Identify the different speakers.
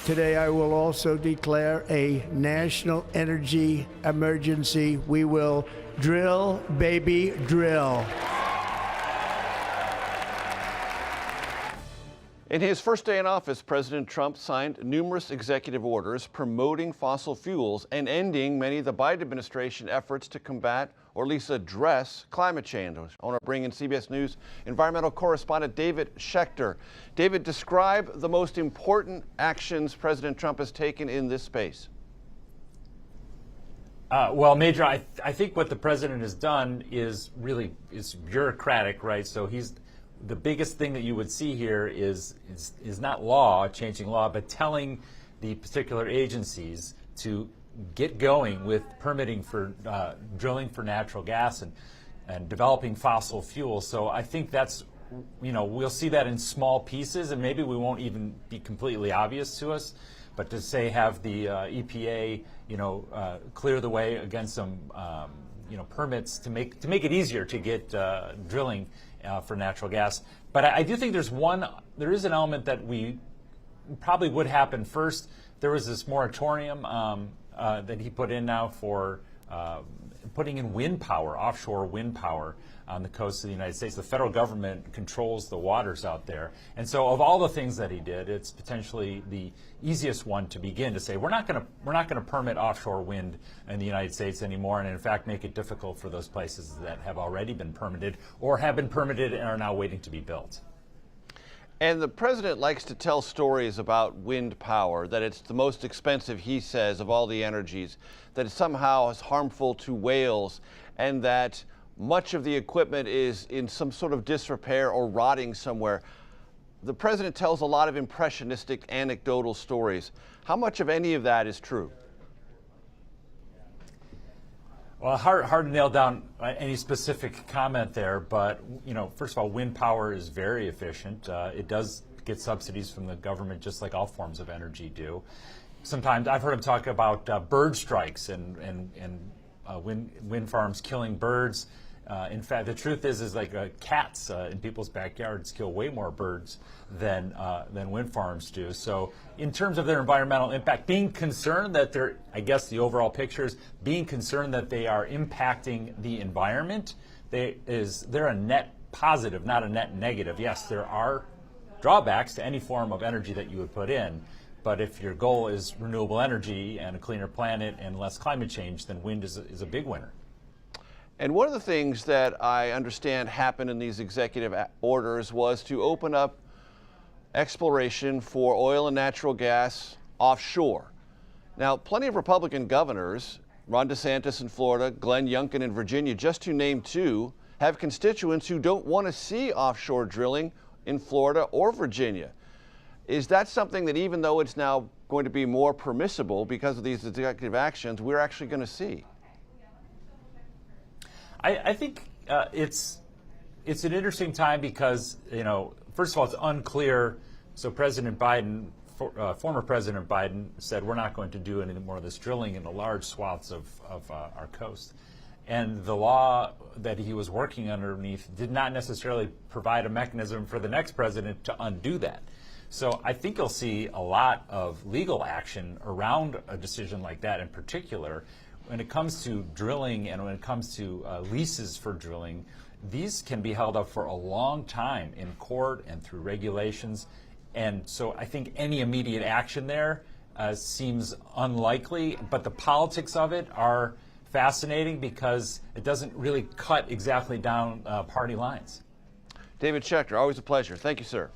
Speaker 1: Today, I will also declare a national energy emergency. We will drill, baby, drill.
Speaker 2: In his first day in office, President Trump signed numerous executive orders promoting fossil fuels and ending many of the Biden administration efforts to combat or at least address climate change. I want to bring in CBS News environmental correspondent David Schechter. David, describe the most important actions President Trump has taken in this space.
Speaker 3: Well, Major, I think what the president has done is bureaucratic, right? So the biggest thing that you would see here is not law, changing law, but telling the particular agencies to get going with permitting for drilling for natural gas and developing fossil fuels. So I think that's, we'll see that in small pieces, and maybe we won't even be completely obvious to us. But to say have the EPA, clear the way against some, permits to make it easier to get drilling for natural gas. But I do think there is an element that we probably would happen first. There was this moratorium that he put in now for putting in wind power, offshore wind power on the coast of the United States. The federal government controls the waters out there. And so of all the things that he did, it's potentially the easiest one to begin to say, we're not going to permit offshore wind in the United States anymore, and in fact make it difficult for those places that have already been permitted or have been permitted and are now waiting to be built.
Speaker 2: And the president likes to tell stories about wind power, that it's the most expensive, he says, of all the energies, that it somehow is harmful to whales, and that much of the equipment is in some sort of disrepair or rotting somewhere. The president tells a lot of impressionistic, anecdotal stories. How much of any of that is true?
Speaker 3: Well, hard to nail down any specific comment there, but first of all, wind power is very efficient. It does get subsidies from the government, just like all forms of energy do. Sometimes I've heard him talk about bird strikes and wind farms killing birds. In fact, the truth is like cats in people's backyards kill way more birds than wind farms do. So in terms of their environmental impact, being concerned that the overall picture is being concerned that they are impacting the environment, they're a net positive, not a net negative. Yes, there are drawbacks to any form of energy that you would put in, but if your goal is renewable energy and a cleaner planet and less climate change, then wind is a big winner.
Speaker 2: And one of the things that I understand happened in these executive orders was to open up exploration for oil and natural gas offshore. Now, plenty of Republican governors, Ron DeSantis in Florida, Glenn Youngkin in Virginia, just to name two, have constituents who don't want to see offshore drilling in Florida or Virginia. Is that something that, even though it's now going to be more permissible because of these executive actions, we're actually going to see?
Speaker 3: I think it's an interesting time because, first of all, it's unclear. So President Biden, former President Biden, said we're not going to do any more of this drilling in the large swaths of our coast. And the law that he was working underneath did not necessarily provide a mechanism for the next president to undo that. So I think you'll see a lot of legal action around a decision like that in particular. When it comes to drilling and when it comes to leases for drilling, these can be held up for a long time in court and through regulations. And so I think any immediate action there seems unlikely, but the politics of it are fascinating because it doesn't really cut exactly down party lines.
Speaker 2: David Schechter, always a pleasure. Thank you, sir.